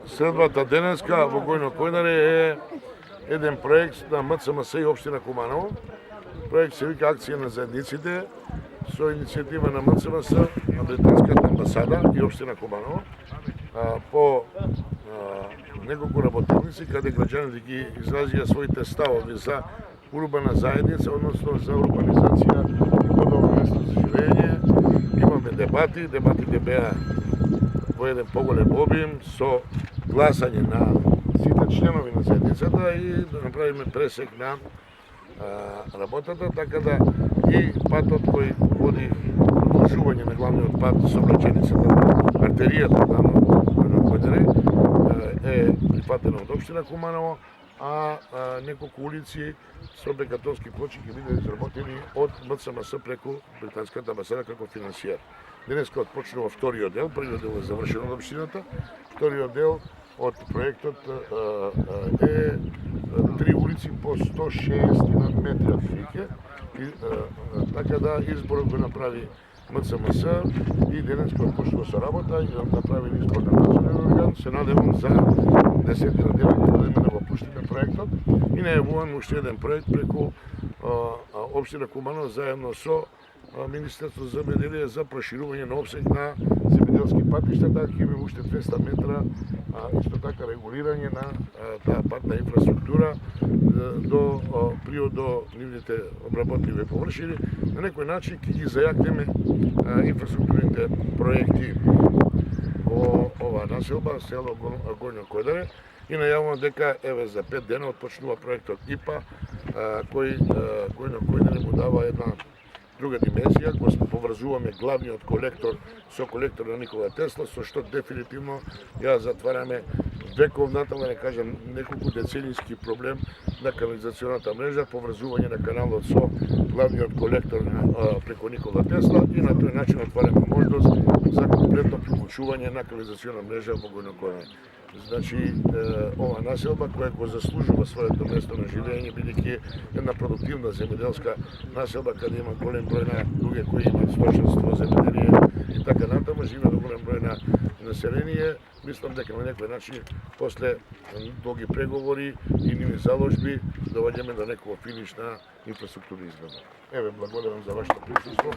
Следвата денеска во Гојно Којдаре е еден проект на МЦМС и Општина Куманово. Проект се вика Акција на заедниците со иницијатива на МЦМС, на Британската амбасада и Општина Куманово по неколку работилници каде граѓаните ги изразија своите ставови за урбана заедница, односно за урбанизација и подобро место за живење. Имаме дебатите беа во еден поголем обим со гласање на сите членови на заедницата и да направиме пресек на работата, така да и патот кој води продолжување на главниот пат сообраќајницата, артеријата главно Гојно Којдаре е прифатена од Општина Куманово, а неколку улици со бекатонски плочи ќе бидат изработени од МЦМС преку Британската амбасада како финансиер. Денеска отпочнува вториот дел, првиот дел е завршен од Општината, вториот дел од проектот е 3 улици по 160 метри отприлike, така да изборот го направи МЦМС и денеска отпочнува со работа и направи избор на национален орган. Се надевам за 10 на дел да бидеме да го пуштиме проектот и најавувам уште еден проект преку Општина Куманово заедно со Министерство за земјоделие за проширување на опсег на земјоделски патишта, така ќе имаме уште 200 метра, исто така регулирање на таа патна инфраструктура до нивните обработливи површини. На некој начин ќе ги зајакнеме инфраструктурните проекти во оваа населба, село Гојно Којдаре, и најавувам дека еве за 5 дена отпочнува проектот ИПА, кој Гојно Којдаре му дава една друга димензија, кога поврзуваме главниот колектор со колектор на Никола Тесла, со што дефинитивно ја затвараме вековната, да не кажам, неколку деценијски проблем на канализационата мрежа, поврзување на каналот со главниот колектор преку Никола Тесла и на тој начин отвараме можност за комплетно приклучување на канализациона мрежа во Гојно Којдаре. Значи, ова населба која го заслужува своето место на живење, бидејќи една продуктивна земјоделска населба каде има голем број на луѓе кои имаат сточарство, земјоделие и така натаму, живеат голем број на население. Мислам дека на некој начин после долги преговори и нивни заложби доваѓаме до некој финиш на инфраструктурни изгради. Еве, благодарам за вашето присуство.